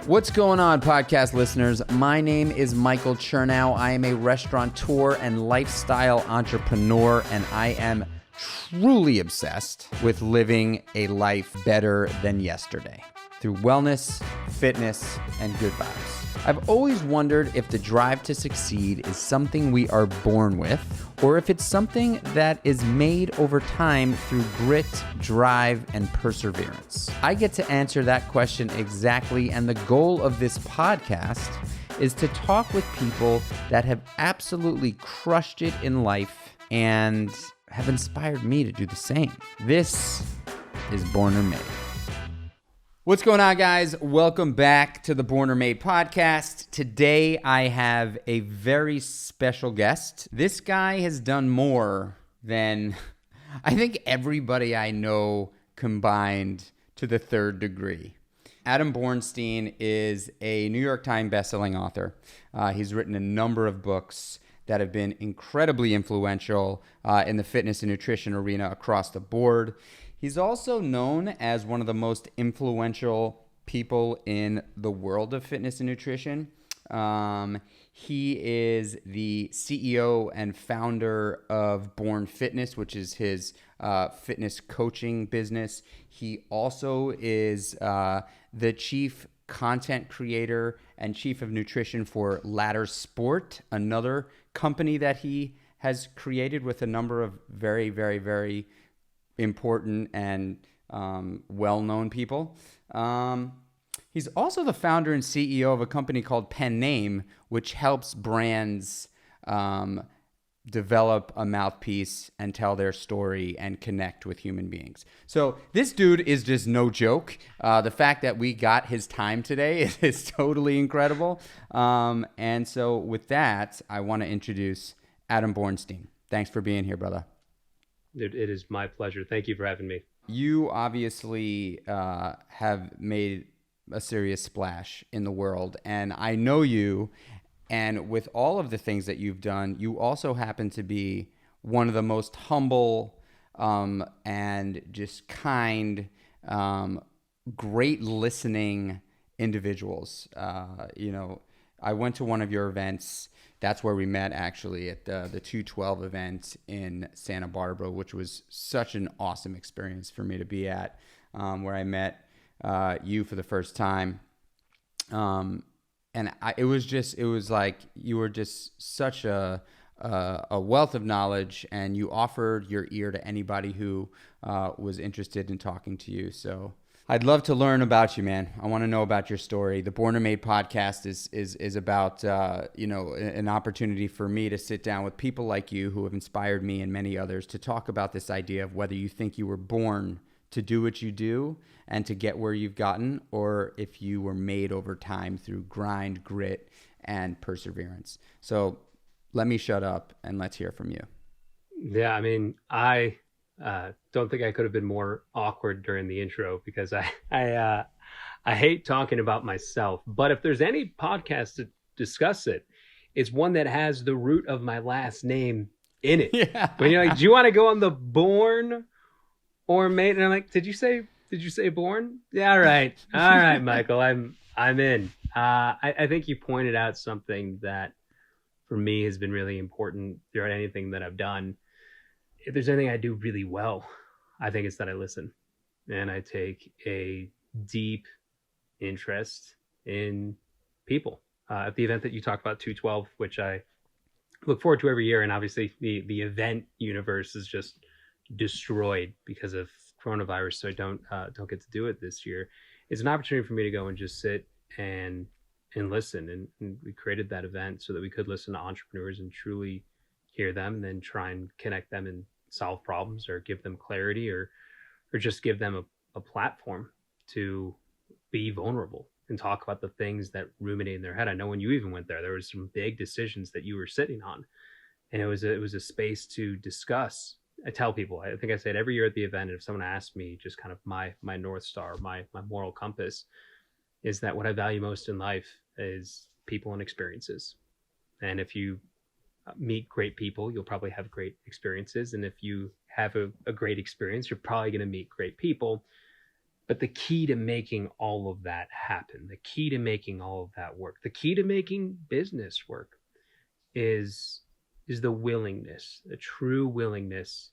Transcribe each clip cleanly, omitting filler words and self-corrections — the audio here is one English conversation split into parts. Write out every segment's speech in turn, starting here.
What's going on, podcast listeners? My name is Michael Chernow. I am a restaurateur and lifestyle entrepreneur, and I am truly obsessed with living a life better than yesterday through wellness, fitness, and good vibes. I've always wondered if the drive to succeed is something we are born with, or if it's something that is made over time through grit, drive, and perseverance. I get to answer that question exactly, and the goal of this podcast is to talk with people that have absolutely crushed it in life and have inspired me to do the same. This is Born or Made. What's going on, guys? Welcome back to the Born or Made podcast. Today, I have a very special guest. This guy has done more than I think everybody I know combined to the third degree. Adam Bornstein is a New York Times bestselling author. He's written a number of books that have been incredibly influential in the fitness and nutrition arena across the board. He's also known as one of the most influential people in the world of fitness and nutrition. He is the CEO and founder of Born Fitness, which is his fitness coaching business. He also is the chief content creator and chief of nutrition for Ladder Sport, another company that he has created with a number of very, very, very important and well-known people. He's also the founder and CEO of a company called Panda, which helps brands develop a mouthpiece and tell their story and connect with human beings. So this dude is just no joke. The fact that we got his time today is totally incredible. And so with that, I want to introduce Adam Bornstein. Thanks for being here, brother. It is my pleasure. Thank you for having me. You obviously have made a serious splash in the world, and I know you, and with all of the things that you've done, you also happen to be one of the most humble and just kind, great listening individuals. I went to one of your events. That's where we met, actually, at the 212 event in Santa Barbara, which was such an awesome experience for me to be at, where I met you for the first time. It was like you were just such a wealth of knowledge, and you offered your ear to anybody who was interested in talking to you. So I'd love to learn about you, man. I want to know about your story. The Born or Made podcast is about an opportunity for me to sit down with people like you who have inspired me and many others to talk about this idea of whether you think you were born to do what you do and to get where you've gotten, or if you were made over time through grind, grit, and perseverance. So let me shut up and let's hear from you. Yeah, I mean, I don't think I could have been more awkward during the intro, because I hate talking about myself. But if there's any podcast to discuss it, it's one that has the root of my last name in it. Yeah. When you're like, do you want to go on the Born or Made? And I'm like, did you say Born? Yeah, all right, Michael, I'm in. I think you pointed out something that for me has been really important throughout anything that I've done. If there's anything I do really well, I think it's that I listen, and I take a deep interest in people. At the event that you talk about, 212, which I look forward to every year, and obviously the event universe is just destroyed because of coronavirus, so I don't get to do it this year. It's an opportunity for me to go and just sit and listen, and we created that event so that we could listen to entrepreneurs and truly hear them, and then try and connect them and solve problems, or give them clarity, or just give them a platform to be vulnerable and talk about the things that ruminate in their head. I know when you even went there was some big decisions that you were sitting on, and it was a space to discuss. I tell people, I think I say it every year at the event, if someone asks me just kind of my North Star, my moral compass, is that what I value most in life is people and experiences. And if you meet great people, you'll probably have great experiences. And if you have a great experience, you're probably going to meet great people. But the key to making all of that happen, the key to making all of that work, the key to making business work is the willingness, a true willingness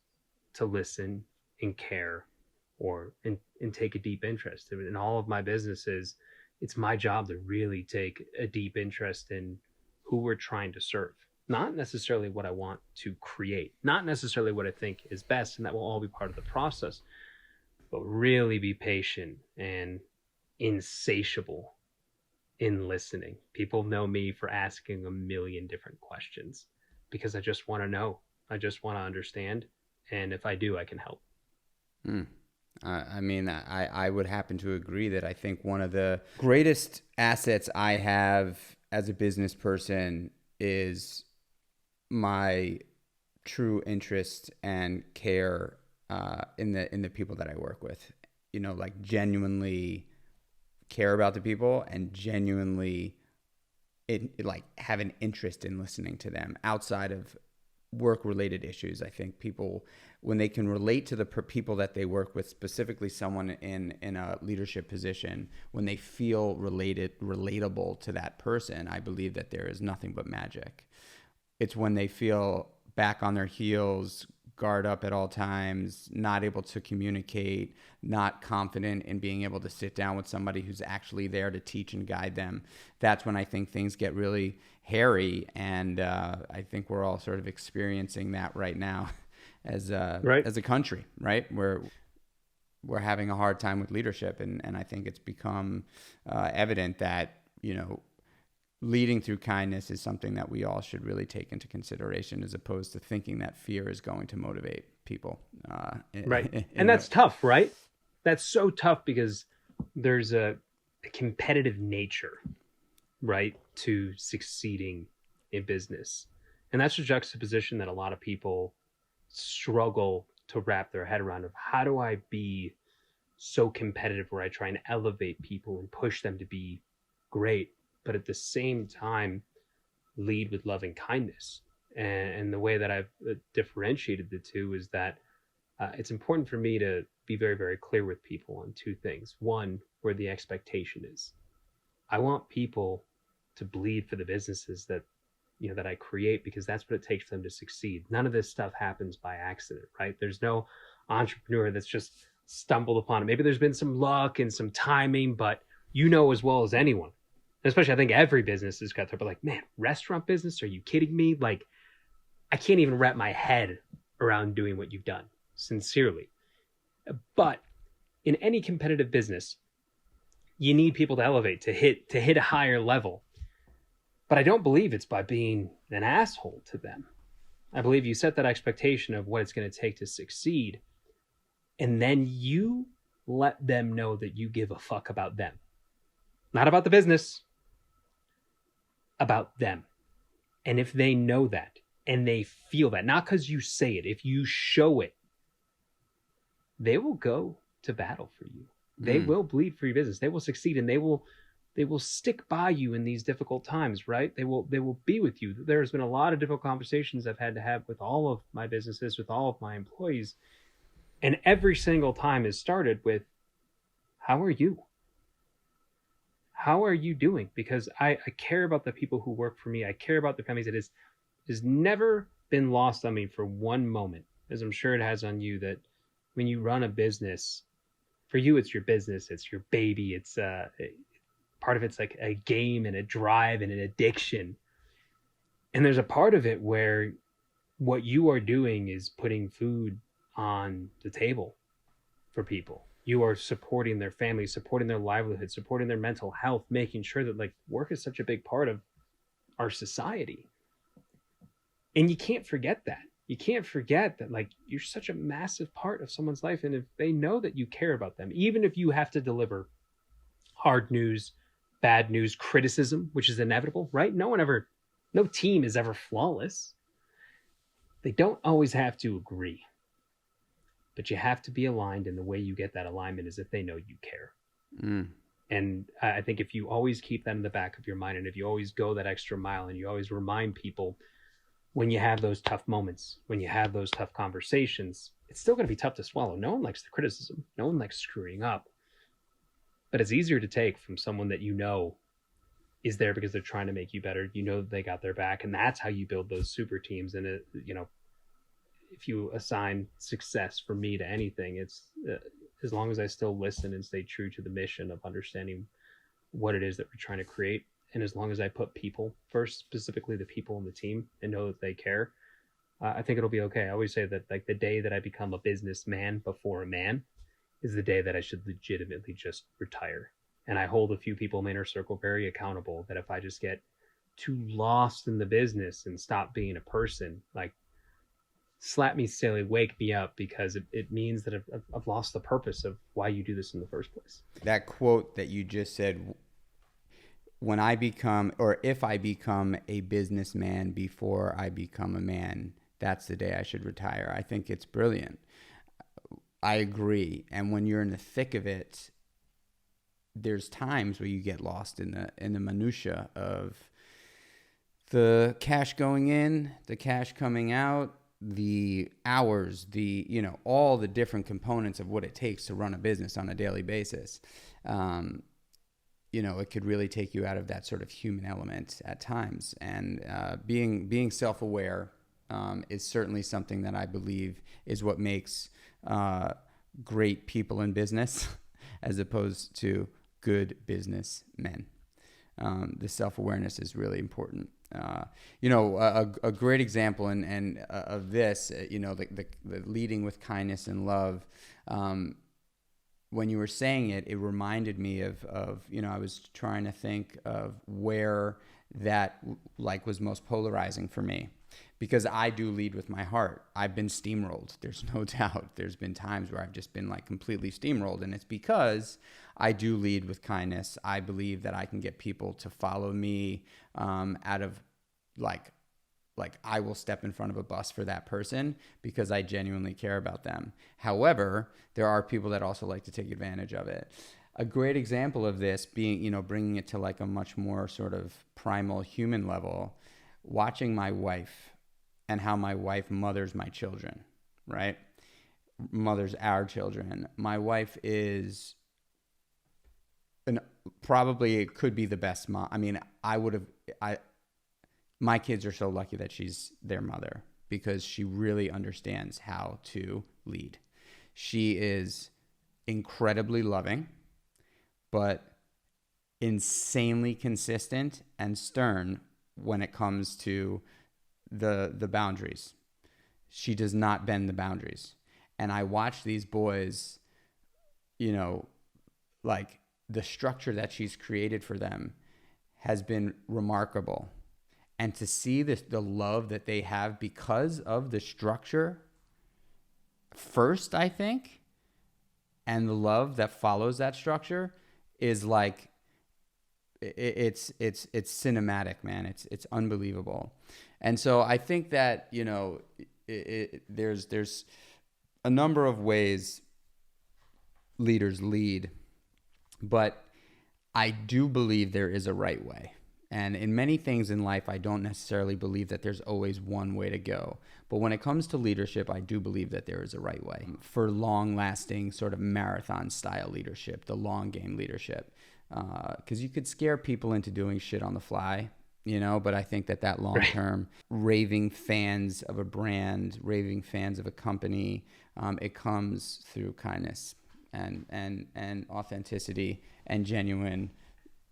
to listen and care and take a deep interest. In all of my businesses, it's my job to really take a deep interest in who we're trying to serve. Not necessarily what I want to create, not necessarily what I think is best, and that will all be part of the process, but really be patient and insatiable in listening. People know me for asking a million different questions because I just want to know. I just want to understand. And if I do, I can help. I mean, I would happen to agree that I think one of the greatest assets I have as a business person is my true interest and care in the people that I work with. You know, like genuinely care about the people and genuinely like have an interest in listening to them outside of work-related issues. I think people, when they can relate to the people that they work with, specifically someone in a leadership position, when they feel relatable to that person, I believe that there is nothing but magic. It's when they feel back on their heels, guard up at all times, not able to communicate, not confident in being able to sit down with somebody who's actually there to teach and guide them. That's when I think things get really hairy, and I think we're all sort of experiencing that right now as a country, right? We're having a hard time with leadership, and I think it's become evident that, you know, leading through kindness is something that we all should really take into consideration, as opposed to thinking that fear is going to motivate people. Right. And that's tough, right? That's so tough because there's a competitive nature, right, to succeeding in business. And that's a juxtaposition that a lot of people struggle to wrap their head around, of how do I be so competitive where I try and elevate people and push them to be great, but at the same time lead with love and kindness. And the way that I've differentiated the two is that it's important for me to be very, very clear with people on two things. One, where the expectation is. I want people to bleed for the businesses that, you know, that I create, because that's what it takes for them to succeed. None of this stuff happens by accident, right? There's no entrepreneur that's just stumbled upon it. Maybe there's been some luck and some timing, but you know as well as anyone, especially I think every business has got there, but like, man, restaurant business, are you kidding me? Like, I can't even wrap my head around doing what you've done, sincerely. But in any competitive business, you need people to elevate, to hit a higher level. But I don't believe it's by being an asshole to them. I believe you set that expectation of what it's going to take to succeed, and then you let them know that you give a fuck about them. Not about the business, about them. And if they know that and they feel that, not because you say it, if you show it, they will go to battle for you. They will bleed for your business. They will succeed, and they will stick by you in these difficult times, right? They will be with you. There's been a lot of difficult conversations I've had to have with all of my businesses, with all of my employees. And every single time is started with, how are you? How are you doing? Because I care about the people who work for me. I care about their families. It has never been lost on me for one moment, as I'm sure it has on you, that when you run a business, for you, it's your business, it's your baby. It's part of it's like a game and a drive and an addiction. And there's a part of it where what you are doing is putting food on the table for people. You are supporting their families, supporting their livelihood, supporting their mental health, making sure that, like, work is such a big part of our society. And you can't forget that. You can't forget that, like, you're such a massive part of someone's life. And if they know that you care about them, even if you have to deliver hard news, bad news, criticism, which is inevitable, right? No team is ever flawless. They don't always have to agree. But you have to be aligned, and the way you get that alignment is if they know you care. And I think if you always keep that in the back of your mind, and if you always go that extra mile, and you always remind people when you have those tough moments, when you have those tough conversations, it's still going to be tough to swallow. No one likes the criticism. No one likes screwing up. but it's easier to take from someone that is there because they're trying to make you better. They got their back, and that's how you build those super teams. And if you assign success for me to anything, it's as long as I still listen and stay true to the mission of understanding what it is that we're trying to create, and as long as I put people first, specifically the people on the team, and know that they care, I think it'll be okay. I always say that, like, the day that I become a businessman before a man is the day that I should legitimately just retire. And I hold a few people in my inner circle very accountable that if I just get too lost in the business and stop being a person, like, slap me silly, wake me up, because it means that I've lost the purpose of why you do this in the first place. That quote that you just said, when I become, or if I become a businessman before I become a man, that's the day I should retire. I think it's brilliant. I agree. And when you're in the thick of it, there's times where you get lost in the minutia of the cash going in, the cash coming out, the hours, all the different components of what it takes to run a business on a daily basis. It could really take you out of that sort of human element at times. And being self-aware is certainly something that I believe is what makes great people in business as opposed to good businessmen. The self-awareness is really important. A great example and of this, the leading with kindness and love. When you were saying it, it reminded me of I was trying to think of where that was most polarizing for me, because I do lead with my heart. I've been steamrolled. There's no doubt. There's been times where I've just been completely steamrolled, and it's because I do lead with kindness. I believe that I can get people to follow me out of I will step in front of a bus for that person because I genuinely care about them. However, there are people that also like to take advantage of it. A great example of this being, bringing it to a much more sort of primal human level, watching my wife and how my wife mothers my children, right? Mothers our children. My wife is probably could be the best mom. I mean, my kids are so lucky that she's their mother because she really understands how to lead. She is incredibly loving, but insanely consistent and stern when it comes to the boundaries. She does not bend the boundaries. And I watch these boys, the structure that she's created for them has been remarkable. And to see the love that they have because of the structure first, I think, and the love that follows that structure is it's cinematic, man. It's unbelievable. And so I think that, there's a number of ways leaders lead, but I do believe there is a right way. And in many things in life, I don't necessarily believe that there's always one way to go. But when it comes to leadership, I do believe that there is a right way for long-lasting sort of marathon-style leadership, the long-game leadership. Because you could scare people into doing shit on the fly, but I think that long-term raving fans of a brand, raving fans of a company, it comes through kindness and authenticity and genuine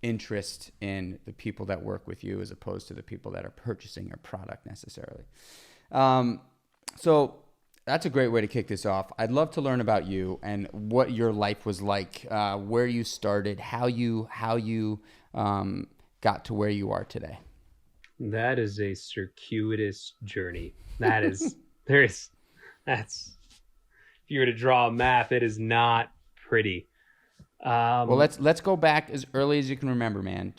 interest in the people that work with you as opposed to the people that are purchasing your product necessarily. So that's a great way to kick this off. I'd love to learn about you and what your life was like, where you started, how you got to where you are today. That is a circuitous journey. If you were to draw a map, it is not pretty. Well, let's go back as early as you can remember, man.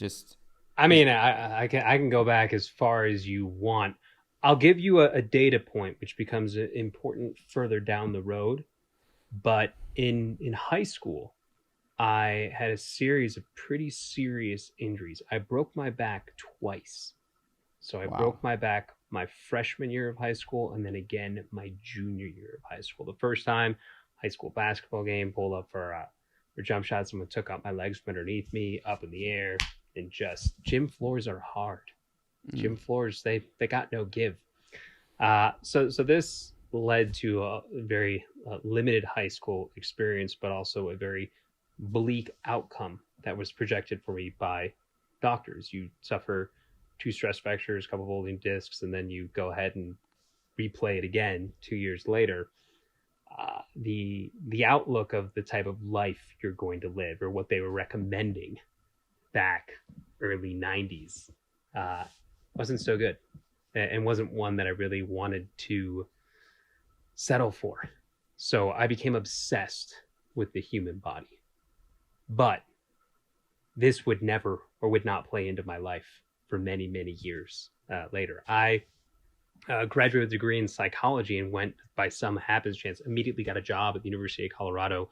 I can go back as far as you want. I'll give you a data point, which becomes important further down the road. But in high school, I had a series of pretty serious injuries. I broke my back twice. So I broke my back my freshman year of high school, and then again my junior year of high school. The first time, high school basketball game, pulled up for or jump shot someone took out my legs from underneath me, up in the air, and just gym floors are hard. Gym floors, they got no give. So this led to a very limited high school experience, but also a very bleak outcome that was projected for me by doctors. You suffer 2 stress fractures, a couple of rolling discs, and then you go ahead and replay it again 2 years later. The outlook of the type of life you're going to live, or what they were recommending back early 90s, wasn't so good, and wasn't one that I really wanted to settle for. So I became obsessed with the human body. But this would never, or would not, play into my life for many, many years later. I graduated with a degree in psychology and went, by some happenstance, immediately got a job at the University of Colorado,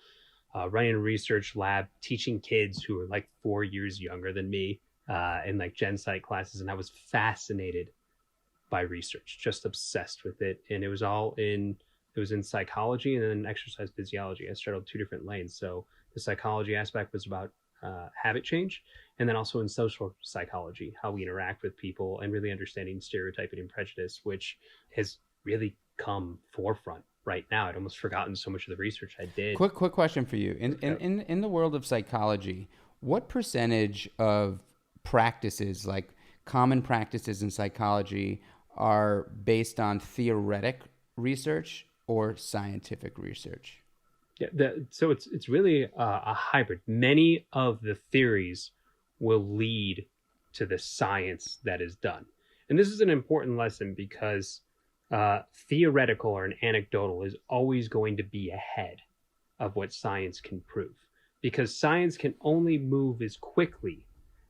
running a research lab, teaching kids who were like 4 years younger than me in like gen psych classes. And I was fascinated by research, just obsessed with it. And it was in psychology and then exercise physiology. I straddled 2 different lanes. So the psychology aspect was about habit change, and then also in social psychology, how we interact with people, and really understanding stereotyping and prejudice, which has really come forefront right now. I'd almost forgotten so much of the research I did. Quick question for you. In the world of psychology, what percentage of practices, like common practices in psychology, are based on theoretic research or scientific research? Yeah, so it's really a hybrid. Many of the theories will lead to the science that is done. And this is an important lesson because theoretical or an anecdotal is always going to be ahead of what science can prove, because science can only move as quickly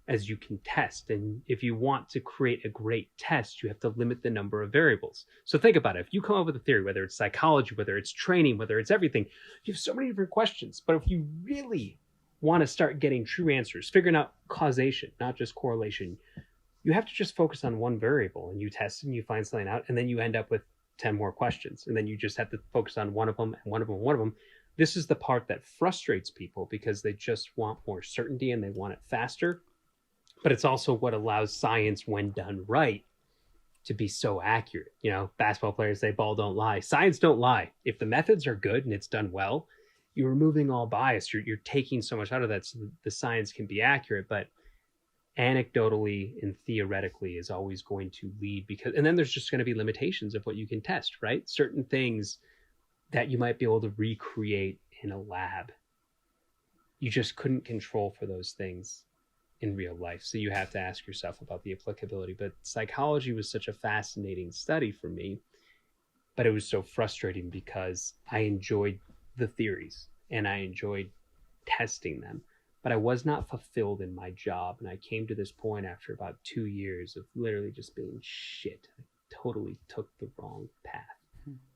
as you can test. And if you want to create a great test, you have to limit the number of variables. So think about it. If you come up with a theory, whether it's psychology, whether it's training, whether it's everything, you have so many different questions. But if you really want to start getting true answers, figuring out causation, not just correlation, you have to just focus on one variable, and you test and you find something out, and then you end up with 10 more questions. And then you just have to focus on one of them and one of them and one of them. This is the part that frustrates people, because they just want more certainty and they want it faster. But it's also what allows science, when done right, to be so accurate. You know, basketball players say ball don't lie. Science don't lie. If the methods are good and it's done well, you're removing all bias. You're taking so much out of that so the science can be accurate. But anecdotally and theoretically is always going to lead, because, and then there's just going to be limitations of what you can test, right? Certain things that you might be able to recreate in a lab, you just couldn't control for those things in real life. So you have to ask yourself about the applicability. But psychology was such a fascinating study for me, but it was so frustrating because I enjoyed the theories and I enjoyed testing them, but I was not fulfilled in my job. And I came to this point after about 2 years of literally just being shit. I totally took the wrong path.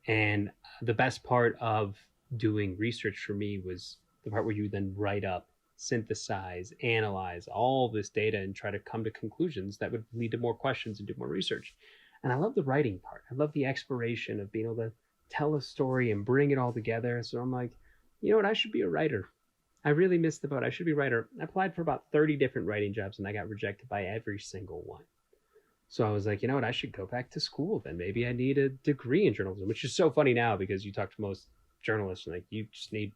And the best part of doing research for me was the part where you then write up, synthesize, analyze all this data and try to come to conclusions that would lead to more questions and do more research. And I love the writing part. I love the exploration of being able to tell a story and bring it all together. So I'm like, you know what? I should be a writer. I really missed the boat. I should be a writer. I applied for about 30 different writing jobs and I got rejected by every single one. So I was like, you know what? I should go back to school then. Maybe I need a degree in journalism, which is so funny now because you talk to most journalists and like, you just need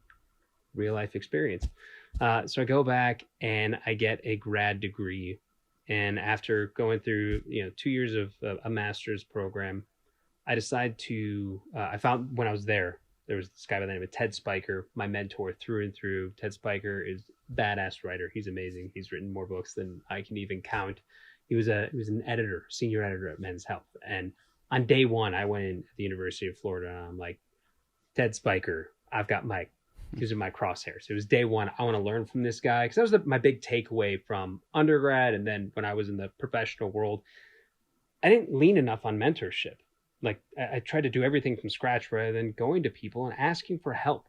real life experience. So I go back and I get a grad degree. And after going through, 2 years of a master's program, I decided to, I found when I was there was this guy by the name of Ted Spiker, my mentor through and through. Ted Spiker is a badass writer. He's amazing. He's written more books than I can even count. He was an editor, senior editor at Men's Health. And on day one, I went in at the University of Florida and I'm like, Ted Spiker, I've got these are my crosshairs. It was day one. I want to learn from this guy, because that was my big takeaway from undergrad. And then when I was in the professional world, I didn't lean enough on mentorship. Like I tried to do everything from scratch rather than going to people and asking for help.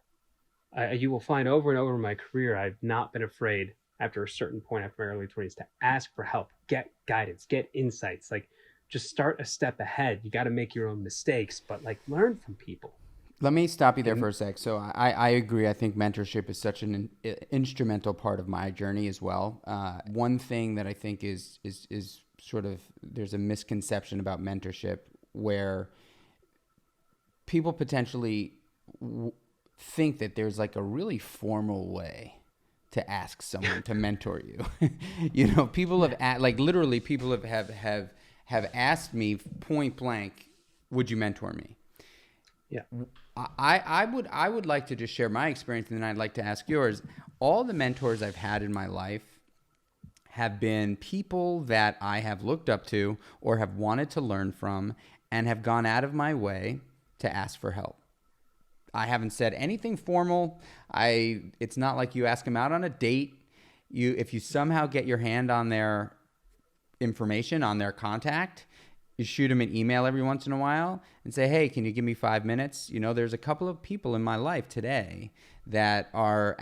You will find over and over in my career, I've not been afraid after a certain point after my early 20s to ask for help, get guidance, get insights, like just start a step ahead. You got to make your own mistakes, but like learn from people. Let me stop you there for a sec. So I agree. I think mentorship is such an instrumental part of my journey as well. One thing that I think is sort of, there's a misconception about mentorship where people potentially think that there's like a really formal way to ask someone to mentor you. You know, people have literally people have asked me point blank, would you mentor me? Yeah. I would like to just share my experience, and then I'd like to ask yours. All the mentors I've had in my life have been people that I have looked up to or have wanted to learn from and have gone out of my way to ask for help. I haven't said anything formal. It's not like you ask them out on a date. If you somehow get your hand on their information, on their contact, you shoot them an email every once in a while and say, hey, can you give me 5 minutes? You know, there's a couple of people in my life today that are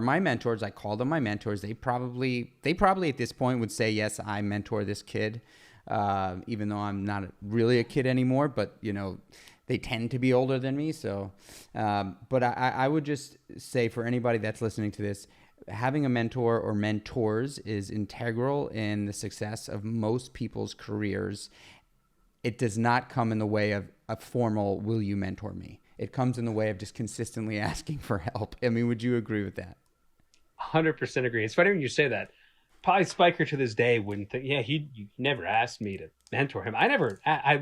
my mentors. I call them my mentors. They probably at this point would say, yes, I mentor this kid, even though I'm not really a kid anymore, but you know, they tend to be older than me. So, but I would just say for anybody that's listening to this, having a mentor or mentors is integral in the success of most people's careers. It does not come in the way of a formal, will you mentor me? It comes in the way of just consistently asking for help. I mean, would you agree with that? 100% agree. It's funny when you say that. Probably Spiker to this day wouldn't think, yeah, he never asked me to mentor him. I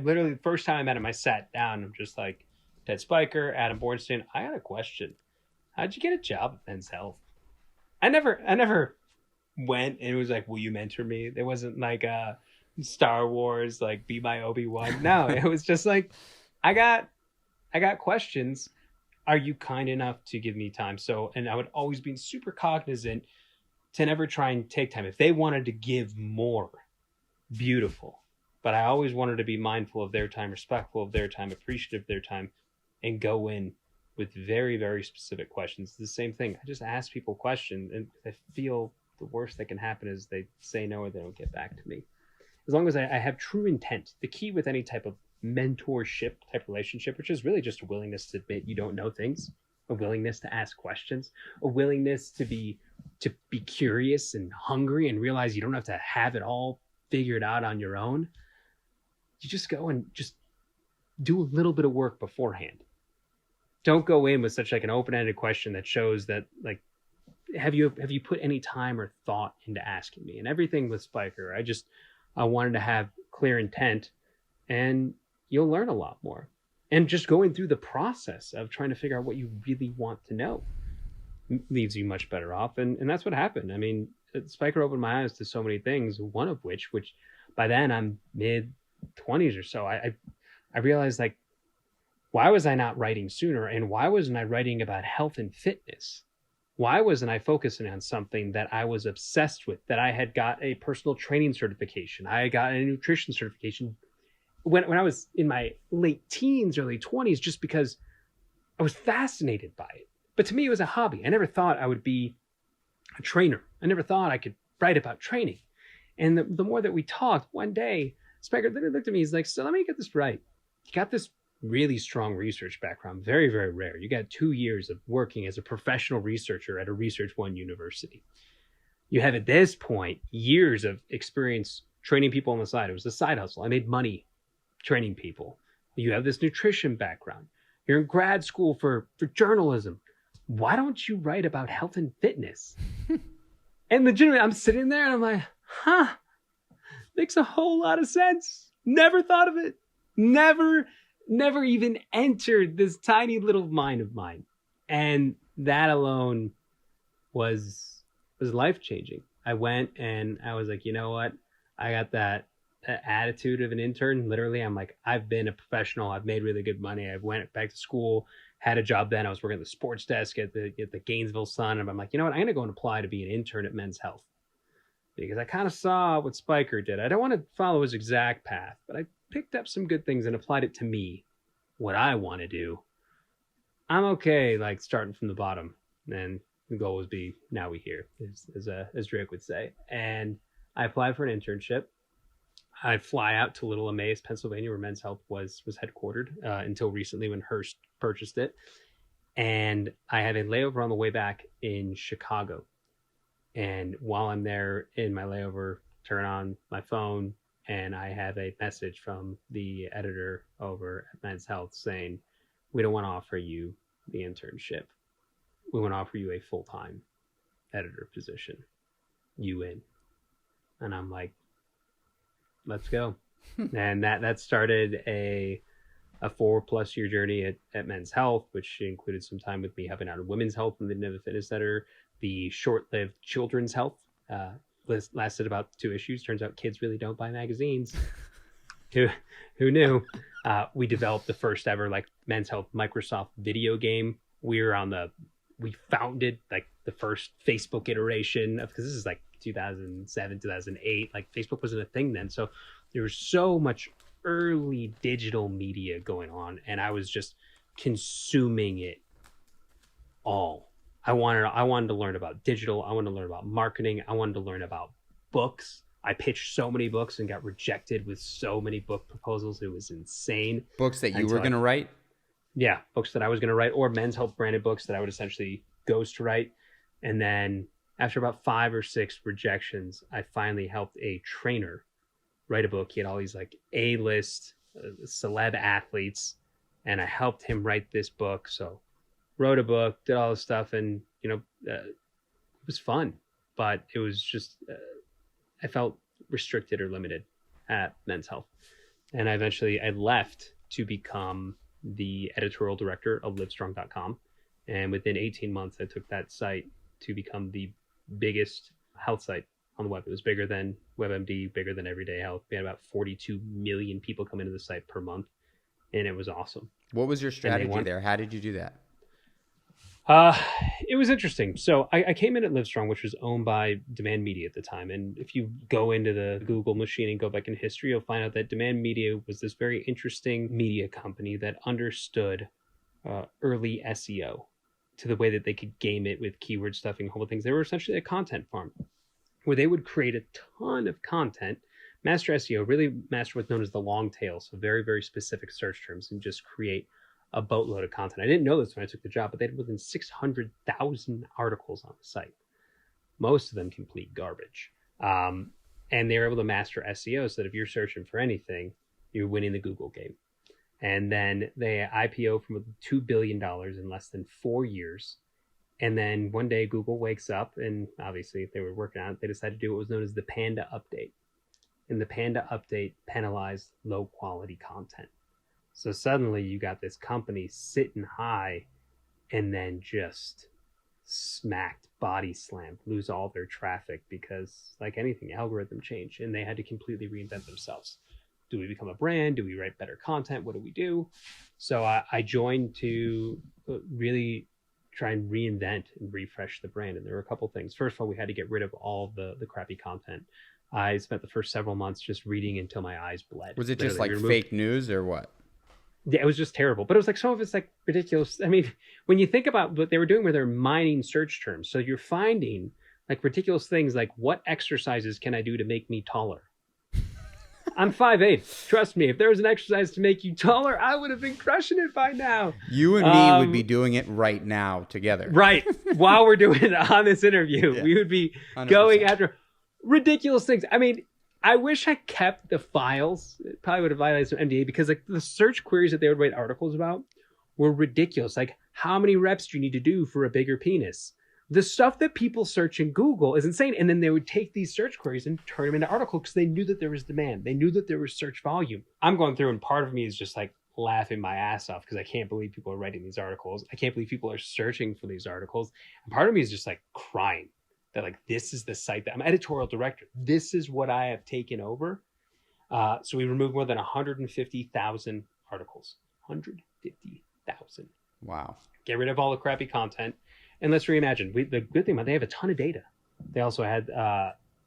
literally, the first time I met him, I sat down. I'm just like, Ted Spiker, Adam Bornstein, I got a question. How'd you get a job at Men's Health? I never went and it was like, will you mentor me? There wasn't like a Star Wars, like be my Obi-Wan. No, it was just like, I got questions. Are you kind enough to give me time? So, and I would always be super cognizant to never try and take time. If they wanted to give more, beautiful. But I always wanted to be mindful of their time, respectful of their time, appreciative of their time, and go in with very, very specific questions. It's the same thing. I just ask people questions, and I feel the worst that can happen is they say no or they don't get back to me. As long as I have true intent. The key with any type of mentorship type relationship, which is really just a willingness to admit you don't know things, a willingness to ask questions, a willingness to be curious and hungry and realize you don't have to have it all figured out on your own. You just go and just do a little bit of work beforehand. Don't go in with such like an open-ended question that shows that like, have you put any time or thought into asking me? And everything with Spiker, I wanted to have clear intent, and you'll learn a lot more. And just going through the process of trying to figure out what you really want to know leaves you much better off. And that's what happened. I mean, Spiker opened my eyes to so many things, one of which by then I'm mid-20s or so. I realized, like, why was I not writing sooner? And why wasn't I writing about health and fitness? Why wasn't I focusing on something that I was obsessed with, that I had got a personal training certification? I got a nutrition certification when I was in my late teens, early 20s, just because I was fascinated by it. But to me, it was a hobby. I never thought I would be a trainer. I never thought I could write about training. And the more that we talked, one day, Spiker looked at me, he's like, so let me get this right. You got this really strong research background, very, very rare. You got 2 years of working as a professional researcher at a Research One university. You have at this point years of experience training people on the side. It was a side hustle. I made money training people. You have this nutrition background. You're in grad school for journalism. Why don't you write about health and fitness? And legitimately, I'm sitting there and I'm like, makes a whole lot of sense. Never thought of it. Never even entered this tiny little mind of mine. And that alone was life-changing. I went and I was like, you know what? I got that attitude of an intern. Literally, I'm like, I've been a professional. I've made really good money. I went back to school, had a job then. I was working at the sports desk at the Gainesville Sun. And I'm like, you know what? I'm going to go and apply to be an intern at Men's Health. Because I kind of saw what Spiker did. I don't want to follow his exact path, but I picked up some good things and applied it to me, what I want to do. I'm okay, like, starting from the bottom. And the goal would be, now we here, as Drake would say. And I applied for an internship. I fly out to Little Amaze, Pennsylvania, where Men's Health was headquartered until recently when Hearst purchased it. And I had a layover on the way back in Chicago. And while I'm there in my layover, turn on my phone, and I have a message from the editor over at Men's Health saying, we don't want to offer you the internship. We want to offer you a full-time editor position. You in. And I'm like, let's go. And that started a 4+ year journey at Men's Health, which included some time with me helping out in women's health and the fitness center. The short-lived children's health lasted about 2 issues. Turns out kids really don't buy magazines. Who knew? We developed the first ever like Men's Health Microsoft video game. We founded like the first Facebook iteration of, because this is like 2007, 2008. Like Facebook wasn't a thing then, so there was so much early digital media going on, and I was just consuming it all. I wanted to learn about digital. I wanted to learn about marketing. I wanted to learn about books. I pitched so many books and got rejected with so many book proposals. It was insane. Books that you were going to write? Yeah, books that I was going to write, or Men's Health branded books that I would essentially ghost write. And then after about 5 or 6 rejections, I finally helped a trainer write a book. He had all these like A-list celeb athletes, and I helped him write this book. So wrote a book, did all this stuff, and it was fun, but it was just I felt restricted or limited at Men's Health. And I left to become the editorial director of Livestrong.com, and within 18 months I took that site to become the biggest health site on the web. It was bigger than WebMD, bigger than Everyday Health. We had about 42 million people come into the site per month, and it was awesome. What was your strategy there? How did you do that? It was interesting. So I came in at Livestrong, which was owned by Demand Media at the time. And if you go into the Google machine and go back in history, you'll find out that Demand Media was this very interesting media company that understood early SEO to the way that they could game it with keyword stuffing, whole things. They were essentially a content farm where they would create a ton of content, master SEO, really master what's known as the long tail. So very, very specific search terms, and just create a boatload of content. I didn't know this when I took the job, but they had more than 600,000 articles on the site, most of them complete garbage. And they were able to master SEO so that if you're searching for anything, you're winning the Google game. And then they IPO from $2 billion in less than 4 years. And then one day Google wakes up, and obviously they were working on it. They decided to do what was known as the Panda update. And the Panda update penalized low quality content. So suddenly you got this company sitting high and then just smacked, body slammed, lose all their traffic because, like anything, algorithm change, and they had to completely reinvent themselves. Do we become a brand? Do we write better content? What do we do? So I joined to really try and reinvent and refresh the brand. And there were a couple things. First of all, we had to get rid of all the crappy content. I spent the first several months just reading until my eyes bled. Was it just like fake news or what? Yeah, it was just terrible. But it was like, some of it's like ridiculous. I mean, when you think about what they were doing where they're mining search terms, so you're finding like ridiculous things like, what exercises can I do to make me taller? I'm 5'8". Trust me, if there was an exercise to make you taller, I would have been crushing it by now. You and me would be doing it right now together. Right. While we're doing it on this interview, we would be 100%. Going after ridiculous things. I mean, I wish I kept the files. It probably would have violated some NDA, because like the search queries that they would write articles about were ridiculous. Like, how many reps do you need to do for a bigger penis? The stuff that people search in Google is insane. And then they would take these search queries and turn them into articles because they knew that there was demand. They knew that there was search volume. I'm going through, and part of me is just like laughing my ass off because I can't believe people are writing these articles. I can't believe people are searching for these articles. And part of me is just like crying that like, this is the site that I'm editorial director. This is what I have taken over. So we removed more than 150,000 articles. 150,000. Wow. Get rid of all the crappy content. And let's reimagine. The good thing about it, they have a ton of data. They also had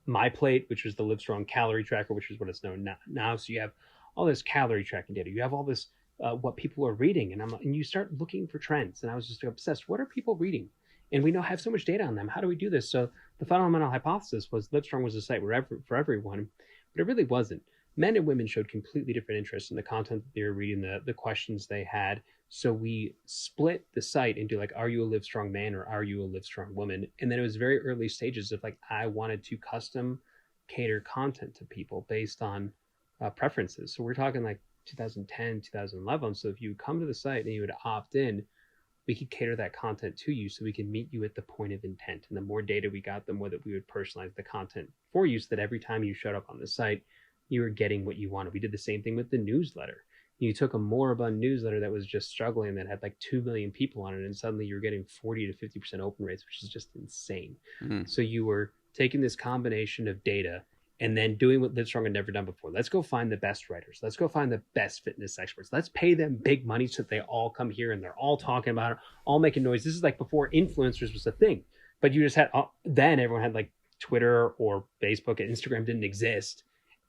MyPlate, which was the Livestrong calorie tracker, which is what it's known now. So you have all this calorie tracking data. You have all this, what people are reading. And you start looking for trends. And I was just obsessed. What are people reading? And we have so much data on them. How do we do this? So the fundamental hypothesis was Livestrong was a site for everyone, but it really wasn't. Men and women showed completely different interests in the content that they were reading, the questions they had. So we split the site into like, are you a Livestrong man or are you a Livestrong woman? And then it was very early stages of like, I wanted to custom cater content to people based on preferences. So we're talking like 2010, 2011. So if you come to the site and you would opt in, we could cater that content to you so we can meet you at the point of intent. And the more data we got, the more that we would personalize the content for you so that every time you showed up on the site, you were getting what you wanted. We did the same thing with the newsletter. You took a moribund newsletter that was just struggling, that had like 2 million people on it, and suddenly you're getting 40 to 50% open rates, which is just insane. So you were taking this combination of data and then doing what Livestrong had never done before. Let's go find the best writers. Let's go find the best fitness experts. Let's pay them big money so that they all come here and they're all talking about it, all making noise. This is like before influencers was a thing. But you just had, then everyone had like Twitter or Facebook, and Instagram didn't exist.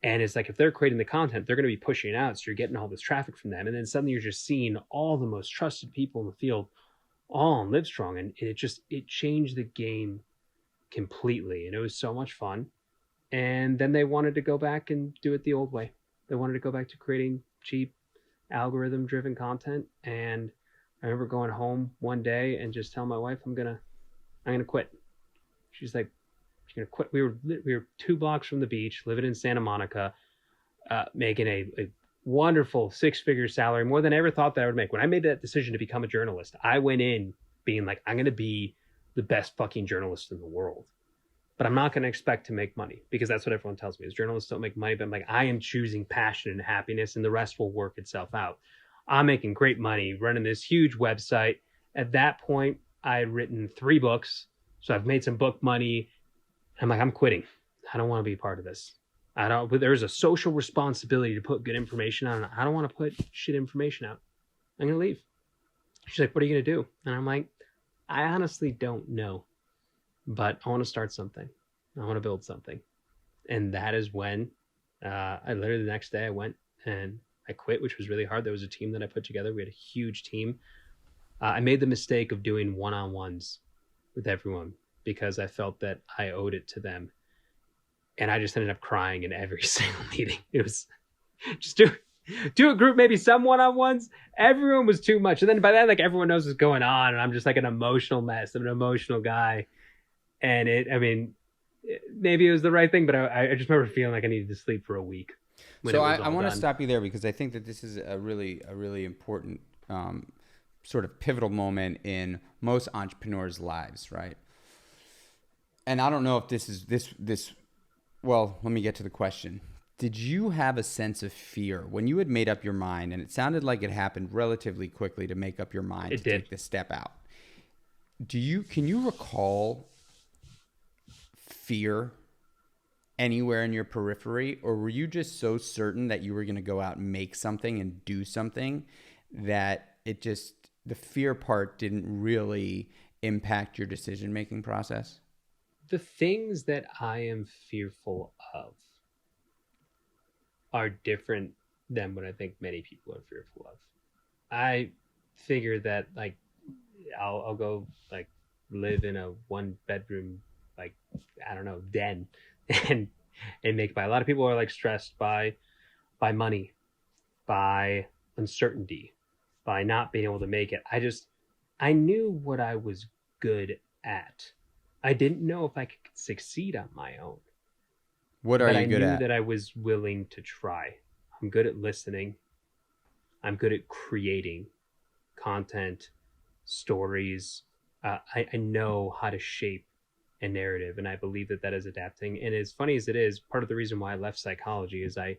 And it's like, if they're creating the content, they're going to be pushing it out. So you're getting all this traffic from them. And then suddenly you're just seeing all the most trusted people in the field all on Livestrong. And it changed the game completely. And it was so much fun. And then they wanted to go back and do it the old way. They wanted to go back to creating cheap, algorithm-driven content. And I remember going home one day and just telling my wife, I'm gonna quit. She's like, "You're gonna quit?" We were 2 blocks from the beach, living in Santa Monica, making a wonderful 6-figure salary, more than I ever thought that I would make. When I made that decision to become a journalist, I went in being like, I'm gonna be the best fucking journalist in the world. But I'm not going to expect to make money, because that's what everyone tells me is journalists don't make money. But I'm like, I am choosing passion and happiness, and the rest will work itself out. I'm making great money running this huge website. At that point, I had written 3 books. So I've made some book money. I'm like, I'm quitting. I don't want to be a part of this. But there's a social responsibility to put good information out. I don't want to put shit information out. I'm going to leave. She's like, what are you going to do? And I'm like, I honestly don't know. But I want to start something. I want to build something. And that is when I literally the next day I went and I quit, which was really hard. There was a team that I put together. We had a huge team. I made the mistake of doing one-on-ones with everyone because I felt that I owed it to them. And I just ended up crying in every single meeting. It was just do a group, maybe some one-on-ones. Everyone was too much. And then by that, like, everyone knows what's going on. And I'm just like an emotional mess. I'm an emotional guy. And maybe it was the right thing, but I just remember feeling like I needed to sleep for a week. So I want to stop you there, because I think that this is a really important sort of pivotal moment in most entrepreneurs' lives, right? And I don't know if this is well, let me get to the question. Did you have a sense of fear when you had made up your mind? And it sounded like it happened relatively quickly to make up your mind to take the step out. Can you recall fear anywhere in your periphery, or were you just so certain that you were going to go out and make something and do something that the fear part didn't really impact your decision-making process? The things that I am fearful of are different than what I think many people are fearful of. I figure that, like, I'll go like live in a 1-bedroom, like, I don't know, den and make by. A lot of people are like stressed by money, by uncertainty, by not being able to make it. I knew what I was good at. I didn't know if I could succeed on my own. What are you good at? I knew that I was willing to try. I'm good at listening. I'm good at creating content, stories. I know how to shape a narrative, and I believe that is adapting. And as funny as it is, part of the reason why I left psychology is I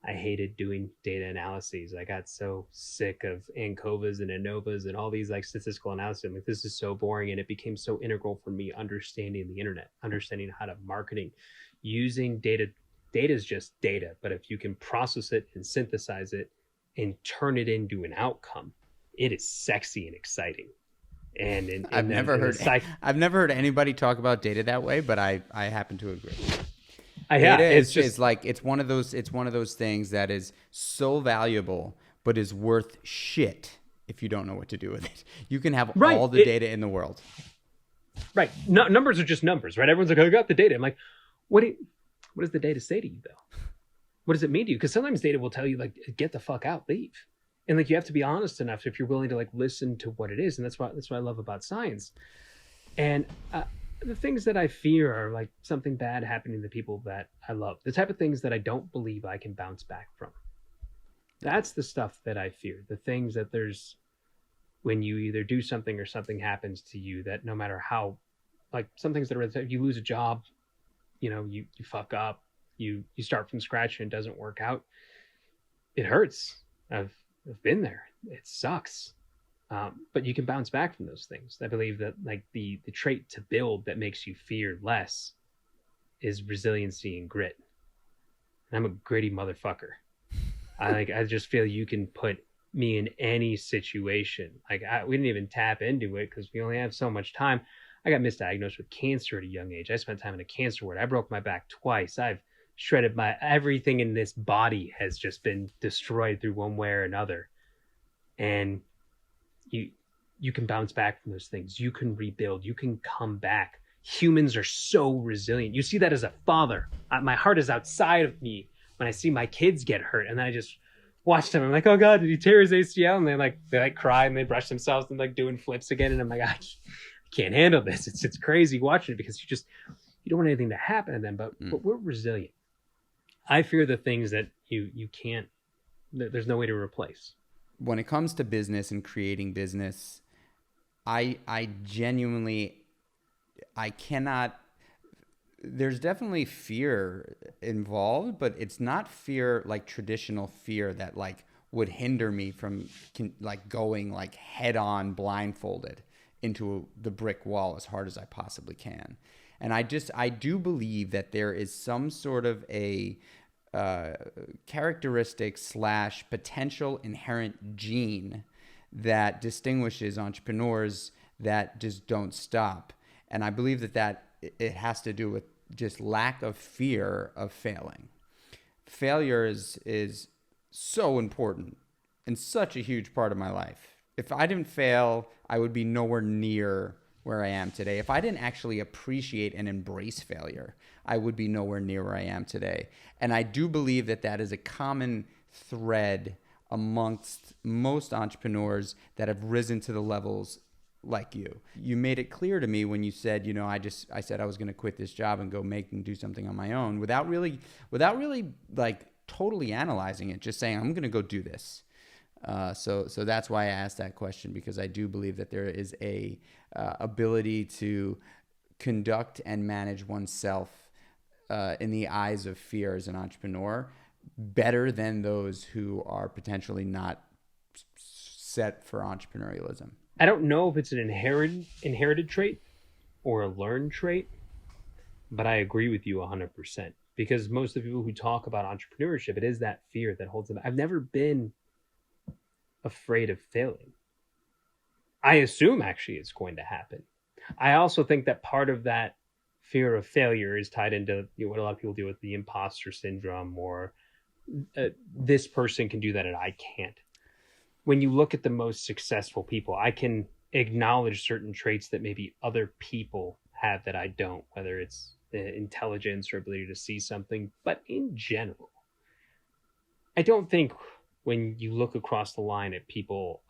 hated doing data analyses. I got so sick of ANCOVAs and ANOVAs and all these like statistical analysis. I'm like, this is so boring. And it became so integral for me understanding the internet, understanding how to marketing, using data. Data is just data, but if you can process it and synthesize it and turn it into an outcome, it is sexy and exciting. And I've never heard anybody talk about data that way, but I happen to agree. It's one of those things that is so valuable, but is worth shit if you don't know what to do with it. You can have all the data in the world. Right. No, numbers are just numbers, right? Everyone's like, I got the data. I'm like, what does the data say to you, though? What does it mean to you? Because sometimes data will tell you, like, get the fuck out, leave. And like, you have to be honest enough if you're willing to like listen to what it is. And that's what I love about science. And the things that I fear are like something bad happening to the people that I love, the type of things that I don't believe I can bounce back from. That's the stuff that I fear. The things that there's, when you either do something or something happens to you, that no matter how, like some things that are, you lose a job, you fuck up, you start from scratch and it doesn't work out. It hurts. I've been there. It sucks. But you can bounce back from those things. I believe that like the trait to build that makes you fear less is resiliency and grit. And I'm a gritty motherfucker. I just feel you can put me in any situation. Like we didn't even tap into it because we only have so much time. I got misdiagnosed with cancer at a young age. I spent time in a cancer ward. I broke my back twice. I've shredded everything in this body has just been destroyed through one way or another. And you can bounce back from those things. You can rebuild. You can come back. Humans are so resilient. You see that as a father. My heart is outside of me when I see my kids get hurt, and then I just watch them. I'm like, oh God, did he tear his ACL? And they cry and they brush themselves and like doing flips again. And I'm like, I can't handle this. It's crazy watching it because you don't want anything to happen to them. But we're resilient. I fear the things that you can't. There's no way to replace. When it comes to business and creating business, I genuinely, I cannot, there's definitely fear involved, but it's not fear like traditional fear that like would hinder me from like going like head on blindfolded into the brick wall as hard as I possibly can. And I do believe that there is some sort of a characteristic / potential inherent gene that distinguishes entrepreneurs that just don't stop. And I believe that it has to do with just lack of fear of failing. Failure is so important and such a huge part of my life. If I didn't fail, I would be nowhere near where I am today. If I didn't actually appreciate and embrace failure, I would be nowhere near where I am today. And I do believe that is a common thread amongst most entrepreneurs that have risen to the levels like you. You made it clear to me when you said, I said I was going to quit this job and go make and do something on my own without really like totally analyzing it, just saying, I'm going to go do this. So that's why I asked that question, because I do believe that there is a ability to conduct and manage oneself in the eyes of fear as an entrepreneur better than those who are potentially not set for entrepreneurialism. I don't know if it's an inherited trait or a learned trait, but I agree with you 100%, because most of the people who talk about entrepreneurship, it is that fear that holds them. I've never been afraid of failing. I assume actually it's going to happen. I also think that part of that fear of failure is tied into what a lot of people deal with, the imposter syndrome, or this person can do that and I can't. When you look at the most successful people, I can acknowledge certain traits that maybe other people have that I don't, whether it's intelligence or ability to see something. But in general, I don't think when you look across the line at people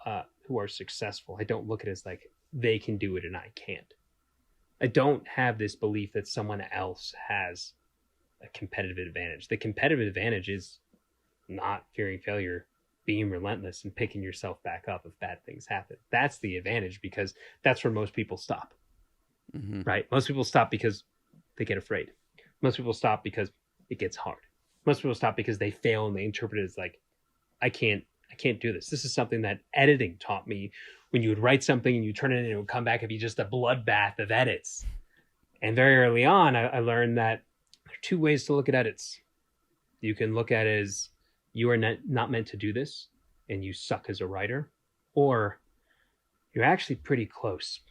who are successful, I don't look at it as like they can do it and I can't. I don't have this belief that someone else has a competitive advantage. The competitive advantage is not fearing failure, being relentless and picking yourself back up if bad things happen. That's the advantage, because that's where most people stop, right? Most people stop because they get afraid. Most people stop because it gets hard. Most people stop because they fail and they interpret it as like, I can't do this. This is something that editing taught me. When you would write something and you turn it in, it would come back and be just a bloodbath of edits. And very early on, I learned that there are two ways to look at edits. You can look at it as you are not meant to do this and you suck as a writer, or you're actually pretty close,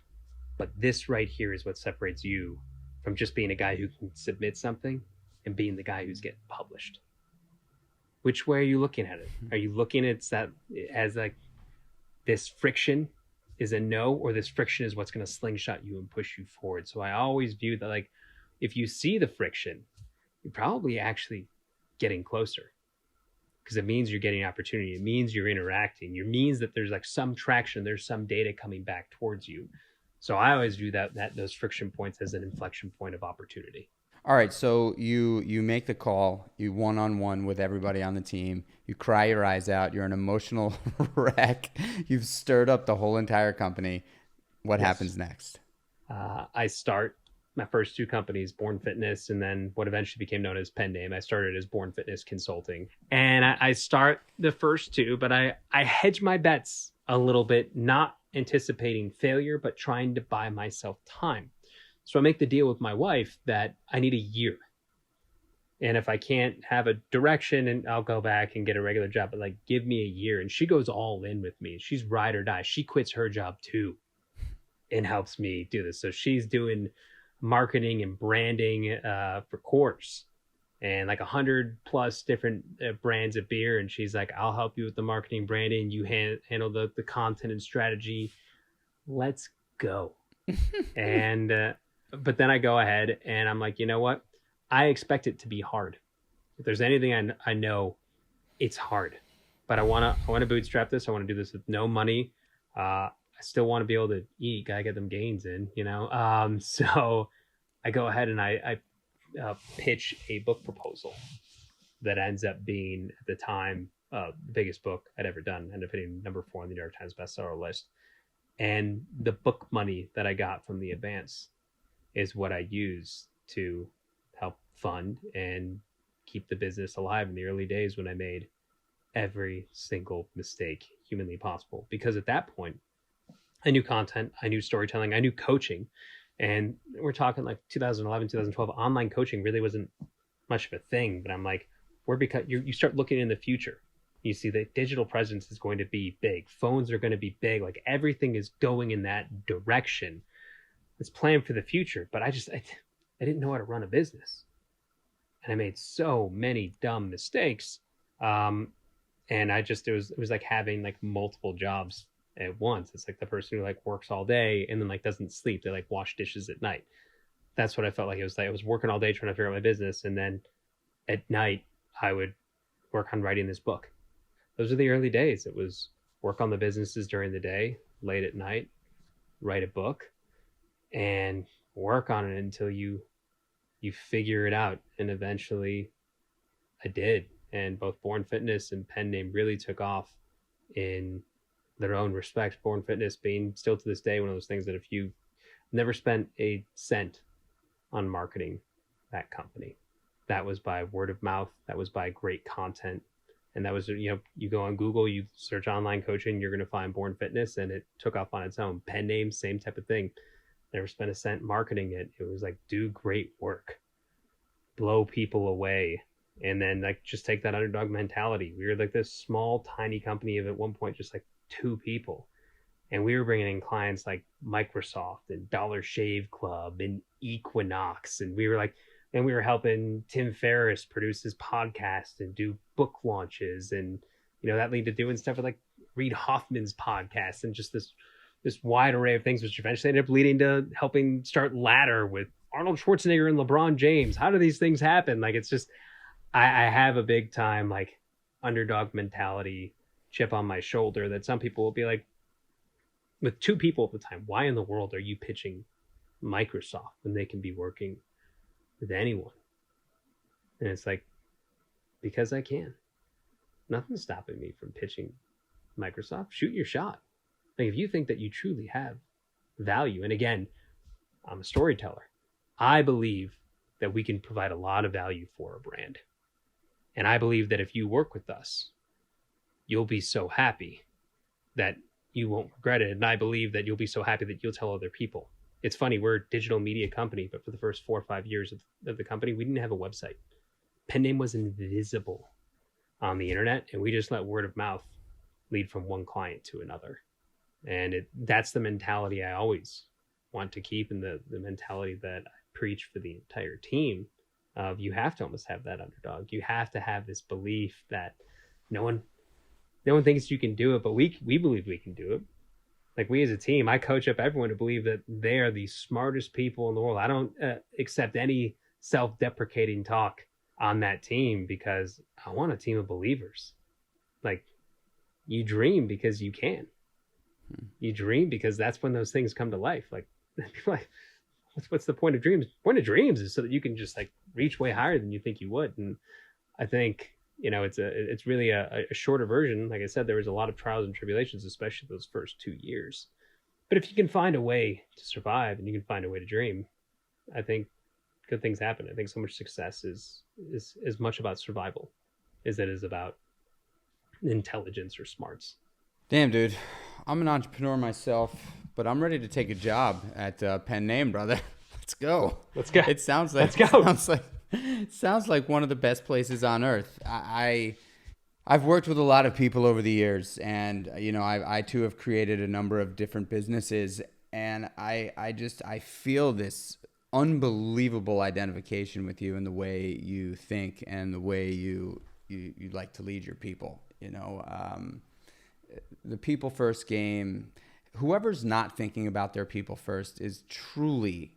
but this right here is what separates you from just being a guy who can submit something and being the guy who's getting published. Which way are you looking at it? Are you looking at that as like this friction is a no, or this friction is what's going to slingshot you and push you forward? So I always view that, like, if you see the friction, you're probably actually getting closer. because it means you're getting opportunity. It means you're interacting. It means that there's like some traction, there's some data coming back towards you. So I always view that those friction points as an inflection point of opportunity. All right, so you make the call, you one-on-one with everybody on the team, you cry your eyes out, you're an emotional wreck, you've stirred up the whole entire company. What happens next? I start my first two companies, Born Fitness, and then what eventually became known as Panda. I started as Born Fitness Consulting. And I start the first two, but I hedge my bets a little bit, not anticipating failure, but trying to buy myself time. So I make the deal with my wife that I need a year. And if I can't have a direction, and I'll go back and get a regular job, but like, give me a year. And she goes all in with me. She's ride or die. She quits her job too and helps me do this. So she's doing marketing and branding for Coors and like 100+ different brands of beer. And she's like, I'll help you with the marketing, branding. You handle the content and strategy. Let's go. And, but then I go ahead and I'm like, you know what? I expect it to be hard. If there's anything I know, it's hard. But I want to bootstrap this. I want to do this with no money. I still want to be able to eat. Gotta get them gains in, you know. So I go ahead and I pitch a book proposal that ends up being, at the time, the biggest book I'd ever done. Ended up hitting number 4 on the New York Times bestseller list. And the book money that I got from the advance is what I use to help fund and keep the business alive in the early days when I made every single mistake humanly possible. Because at that point, I knew content, I knew storytelling, I knew coaching. And we're talking like 2011, 2012, online coaching really wasn't much of a thing. But I'm like, you start looking in the future. You see that digital presence is going to be big. Phones are going to be big. Like everything is going in that direction. It's planned for the future, but I didn't know how to run a business. And I made so many dumb mistakes. And it was like having like multiple jobs at once. It's like the person who like works all day and then like doesn't sleep. They like wash dishes at night. That's what I felt like it was like. I was working all day trying to figure out my business. And then at night I would work on writing this book. Those are the early days. It was work on the businesses during the day, late at night, write a book, and work on it until you figure it out. And eventually I did. And both Born Fitness and Pen Name really took off in their own respects. Born Fitness being still to this day one of those things that if you never spent a cent on marketing that company, that was by word of mouth, that was by great content. And that was, you go on Google, you search online coaching, you're going to find Born Fitness, and it took off on its own. Pen Name, same type of thing. Never spent a cent marketing it. It was like, do great work, blow people away, and then like just take that underdog mentality. We were like this small, tiny company of at one point just like 2 people, and we were bringing in clients like Microsoft and Dollar Shave Club and Equinox, and we were helping Tim Ferriss produce his podcast and do book launches, and that led to doing stuff with like Reid Hoffman's podcast and just this wide array of things, which eventually ended up leading to helping start Ladder with Arnold Schwarzenegger and LeBron James. How do these things happen? Like, it's just, I have a big time, like, underdog mentality, chip on my shoulder that some people will be like, with 2 people at the time, why in the world are you pitching Microsoft when they can be working with anyone? And it's like, because I can. Nothing's stopping me from pitching Microsoft. Shoot your shot. Like, if you think that you truly have value, and again, I'm a storyteller, I believe that we can provide a lot of value for a brand. And I believe that if you work with us, you'll be so happy that you won't regret it. And I believe that you'll be so happy that you'll tell other people. It's funny, we're a digital media company, but for the first 4 or 5 years of the company, we didn't have a website. Pen Name was invisible on the internet, and we just let word of mouth lead from one client to another. And that's the mentality I always want to keep, and the mentality that I preach for the entire team of, you have to almost have that underdog. You have to have this belief that no one thinks you can do it, but we believe we can do it. Like, we as a team, I coach up everyone to believe that they are the smartest people in the world. I don't accept any self-deprecating talk on that team, because I want a team of believers. Like, you dream because you can. You dream because that's when those things come to life. Like, people are like, what's the point of dreams? The point of dreams is so that you can just like reach way higher than you think you would. And I think, you know, it's really a shorter version. Like I said, there was a lot of trials and tribulations, especially those first 2 years. But if you can find a way to survive and you can find a way to dream, I think good things happen. I think so much success is as much about survival as it is about intelligence or smarts. Damn, dude. I'm an entrepreneur myself, but I'm ready to take a job at Pen Name, brother. Let's go. Let's go. It sounds like sounds like one of the best places on earth. I've worked with a lot of people over the years, and you know, I too have created a number of different businesses, and I feel this unbelievable identification with you and the way you think and the way you like to lead your people. You know, the people first game. Whoever's not thinking about their people first is truly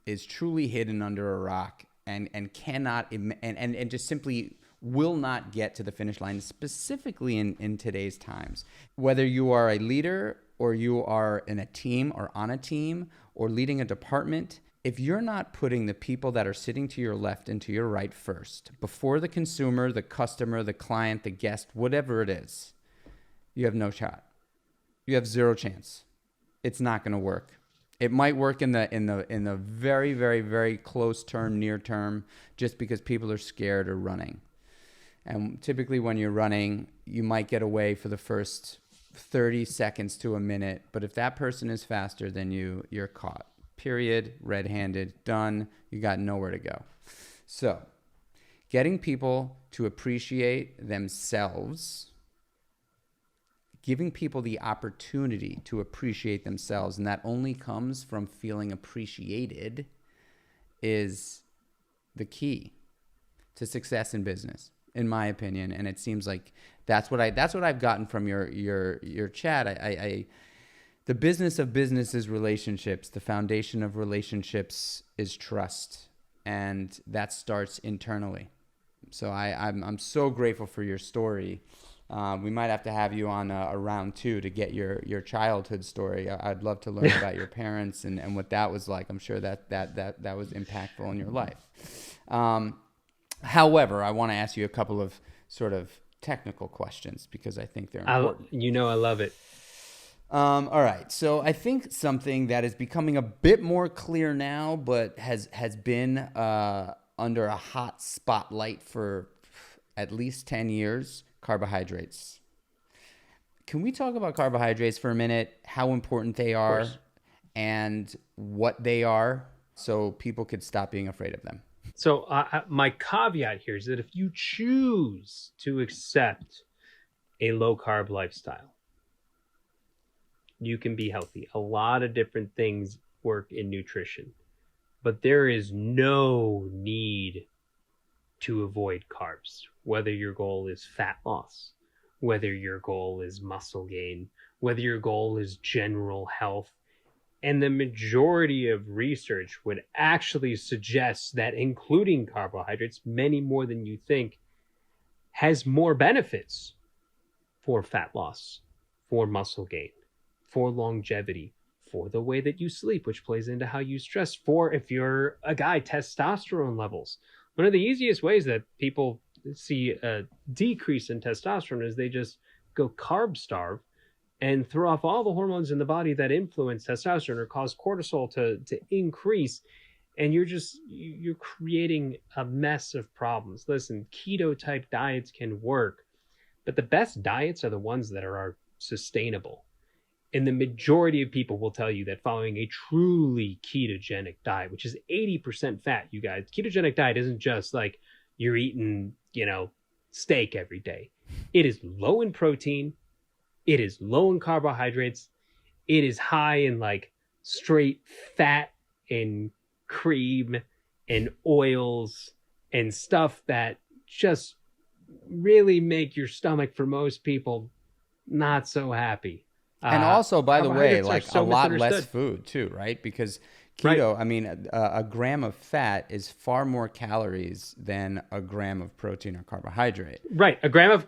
hidden under a rock and cannot and just simply will not get to the finish line, specifically in today's times. Whether you are a leader or you are in a team or on a team or leading a department, if you're not putting the people that are sitting to your left and to your right first, before the consumer, the customer, the client, the guest, whatever it is, you have no shot. You have zero chance. It's not going to work. It might work in the very, very, very close term, near term, just because people are scared or running. And typically when you're running, you might get away for the first 30 seconds to a minute. But if that person is faster than you, you're caught. Period. Red-handed. Done. You got nowhere to go. So getting people to appreciate themselves, giving people the opportunity to appreciate themselves, and that only comes from feeling appreciated, is the key to success in business, in my opinion. And it seems like that's what I've gotten from your chat. The business of business is relationships. The foundation of relationships is trust, and that starts internally. So I'm so grateful for your story. We might have to have you on a round 2 to get your childhood story. I'd love to learn about your parents and what that was like. I'm sure that was impactful in your life. However, I want to ask you a couple of sort of technical questions because I think they're important. I love it. All right. So I think something that is becoming a bit more clear now, but has been under a hot spotlight for at least 10 years, carbohydrates. Can we talk about carbohydrates for a minute, how important they are and what they are, so people could stop being afraid of them? So my caveat here is that if you choose to accept a low-carb lifestyle, you can be healthy. A lot of different things work in nutrition, but there is no need to avoid carbs, whether your goal is fat loss, whether your goal is muscle gain, whether your goal is general health. And the majority of research would actually suggest that including carbohydrates, many more than you think, has more benefits for fat loss, for muscle gain, for longevity, for the way that you sleep, which plays into how you stress, for, if you're a guy, testosterone levels. One of the easiest ways that people see a decrease in testosterone is they just go carb starve and throw off all the hormones in the body that influence testosterone or cause cortisol to increase. And you're creating a mess of problems. Listen, keto type diets can work, but the best diets are the ones that are sustainable. And the majority of people will tell you that following a truly ketogenic diet, which is 80% fat, you guys, ketogenic diet isn't just like you're eating, steak every day. It is low in protein. It is low in carbohydrates. It is high in like straight fat and cream and oils and stuff that just really make your stomach, for most people, not so happy. And also, by the way, like so a lot less food too, right? Because Keto, right? I mean, a gram of fat is far more calories than a gram of protein or carbohydrate. Right. A gram of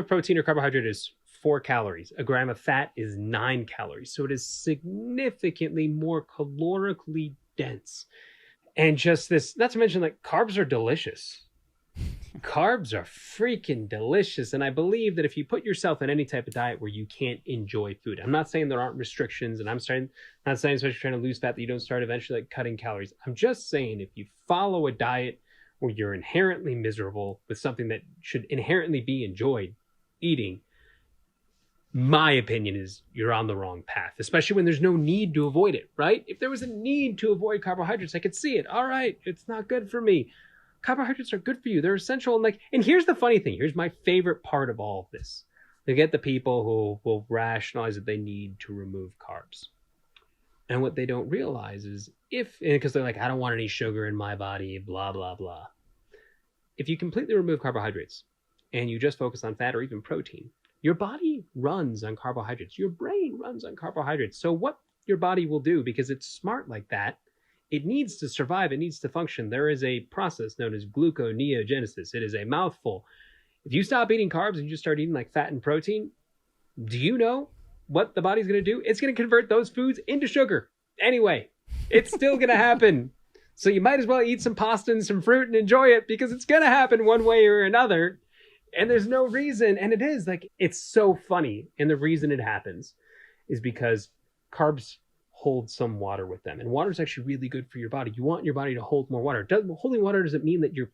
protein or carbohydrate is 4 calories. A gram of fat is 9 calories. So it is significantly more calorically dense. And just this, not to mention, like, carbs are delicious. Carbs are freaking delicious. And I believe that if you put yourself in any type of diet where you can't enjoy food, I'm not saying there aren't restrictions, and not saying, especially trying to lose fat, that you don't start eventually like cutting calories. I'm just saying, if you follow a diet where you're inherently miserable with something that should inherently be enjoyed, eating, my opinion is you're on the wrong path, especially when there's no need to avoid it, right? If there was a need to avoid carbohydrates, I could see it. All right, it's not good for me. Carbohydrates are good for you. They're essential. And here's the funny thing. Here's my favorite part of all of this. You get the people who will rationalize that they need to remove carbs. And what they don't realize is because they're like, I don't want any sugar in my body, blah, blah, blah. If you completely remove carbohydrates and you just focus on fat or even protein, your body runs on carbohydrates. Your brain runs on carbohydrates. So what your body will do, because it's smart like that, it needs to survive. It needs to function. There is a process known as gluconeogenesis. It is a mouthful. If you stop eating carbs and you just start eating like fat and protein, do you know what the body's going to do? It's going to convert those foods into sugar. Anyway, it's still going to happen. So you might as well eat some pasta and some fruit and enjoy it, because it's going to happen one way or another. And there's no reason. And it is like, it's so funny. And the reason it happens is because carbs hold some water with them. And water is actually really good for your body. You want your body to hold more water. Holding water doesn't mean that you're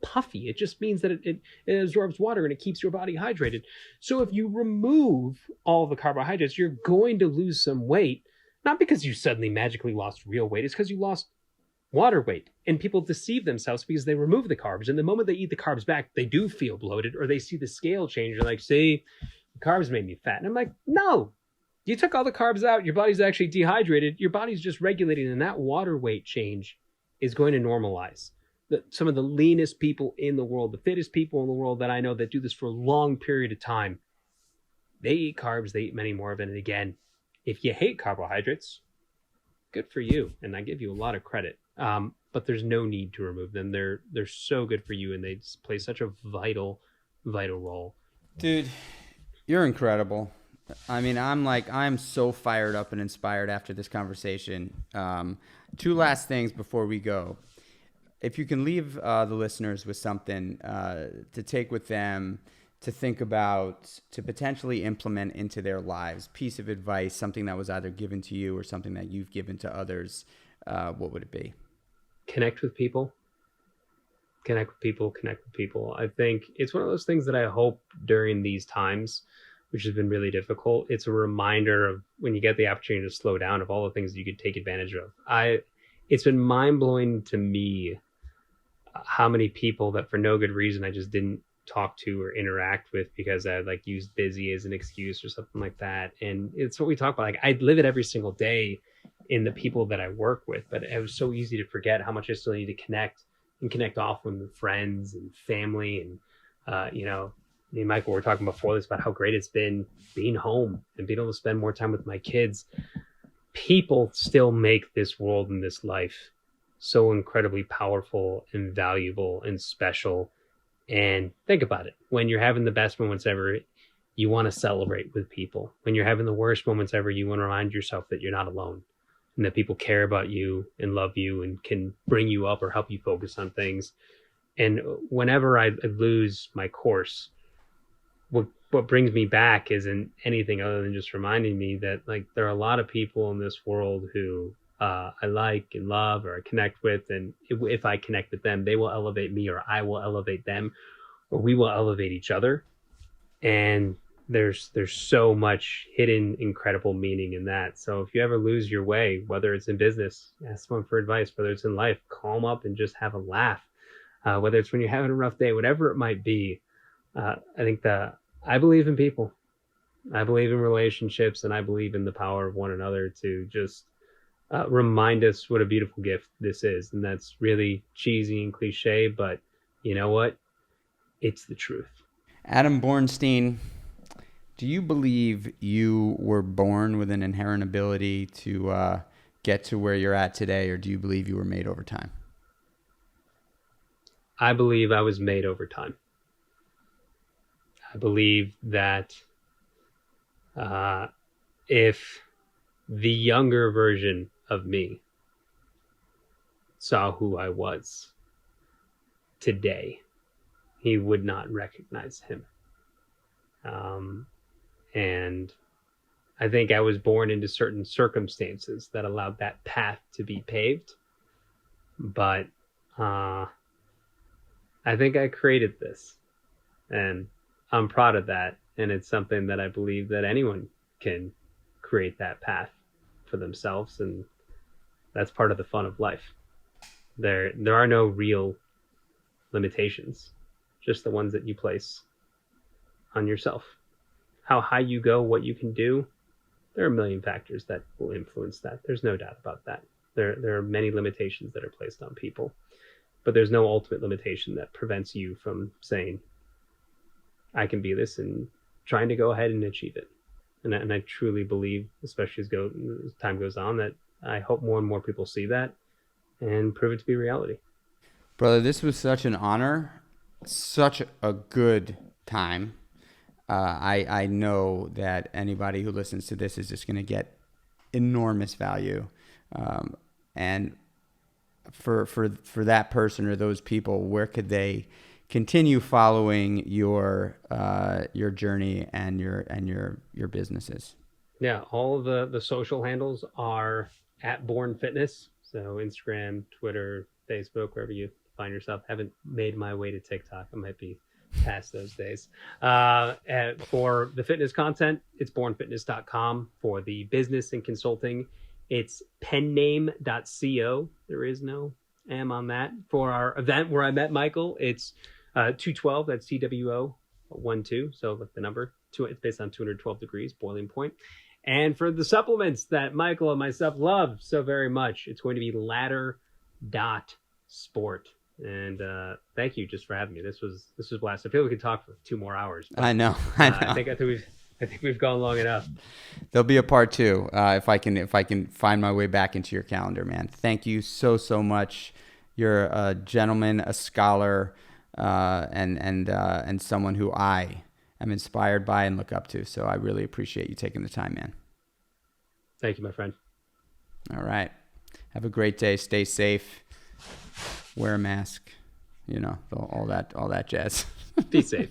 puffy. It just means that it absorbs water and it keeps your body hydrated. So if you remove all the carbohydrates, you're going to lose some weight, not because you suddenly magically lost real weight. It's because you lost water weight. And people deceive themselves because they remove the carbs. And the moment they eat the carbs back, they do feel bloated, or they see the scale change. They're like, see, the carbs made me fat. And I'm like, no, you took all the carbs out. Your body's actually dehydrated. Your body's just regulating. And that water weight change is going to normalize. Some of the leanest people in the world, the fittest people in the world that I know that do this for a long period of time, they eat carbs. They eat many more of it. And again, if you hate carbohydrates, good for you. And I give you a lot of credit. But there's no need to remove them. They're so good for you, and they play such a vital role. Dude, you're incredible. I mean, I'm so fired up and inspired after this conversation. Two last things before we go. If you can leave the listeners with something to take with them, to think about, to potentially implement into their lives, piece of advice, something that was either given to you or something that you've given to others, what would it be? Connect with people. Connect with people. I think it's one of those things that I hope during these times, which has been really difficult, it's a reminder of when you get the opportunity to slow down, of all the things that you could take advantage of. It's been mind-blowing to me how many people that for no good reason I just didn't talk to or interact with because I like used busy as an excuse or something like that. And it's what we talk about. Like, I live it every single day in the people that I work with, but it was so easy to forget how much I still need to connect often with friends and family. And, me and Michael were talking before this about how great it's been being home and being able to spend more time with my kids. People still make this world and this life so incredibly powerful and valuable and special. And think about it. When you're having the best moments ever, you want to celebrate with people. When you're having the worst moments ever, you want to remind yourself that you're not alone, and that people care about you and love you and can bring you up or help you focus on things. And whenever I lose my course, what brings me back isn't anything other than just reminding me that, like, there are a lot of people in this world who I like and love or connect with. And if I connect with them, they will elevate me, or I will elevate them, or we will elevate each other. And there's so much hidden, incredible meaning in that. So if you ever lose your way, whether it's in business, ask someone for advice, whether it's in life, call them up and just have a laugh. Whether it's when you're having a rough day, whatever it might be. I think I believe in people. I believe in relationships, and I believe in the power of one another to just remind us what a beautiful gift this is. And that's really cheesy and cliche, but you know what? It's the truth. Adam Bornstein, do you believe you were born with an inherent ability to get to where you're at today, or do you believe you were made over time? I believe I was made over time. I believe that if the younger version of me saw who I was today, he would not recognize him. And I think I was born into certain circumstances that allowed that path to be paved. But I think I created this, and I'm proud of that. And it's something that I believe that anyone can create that path for themselves. And that's part of the fun of life. There are no real limitations, just the ones that you place on yourself. How high you go, what you can do, there are a million factors that will influence that. There's no doubt about that. There are many limitations that are placed on people, but there's no ultimate limitation that prevents you from saying, I can be this, and trying to go ahead and achieve it. And I truly believe, especially as time goes on, that I hope more and more people see that and prove it to be reality. Brother, this was such an honor, such a good time. I know that anybody who listens to this is just going to get enormous value. And for that person or those people, where could they continue following your journey and your businesses? Yeah, all of the social handles are at Born Fitness. So Instagram, Twitter, Facebook, wherever you find yourself. Haven't made my way to TikTok. I might be past those days. For the fitness content, it's bornfitness.com. For the business and consulting, it's penname.co. There is no M on that. For our event where I met Michael, it's 212. That's TWO 12. So like the number, it's based on 212 degrees, boiling point. And for the supplements that Michael and myself love so very much, it's going to be ladder.sport. And thank you just for having me. This was a blast. I feel we could talk for 2 more hours. But, I know. I think we've gone long enough. There'll be a part 2 if I can find my way back into your calendar, man. Thank you so much. You're a gentleman, a scholar, and someone who I am inspired by and look up to. So I really appreciate you taking the time, man. Thank you, my friend. All right. Have a great day. Stay safe. Wear a mask. You know, all that jazz. Be safe.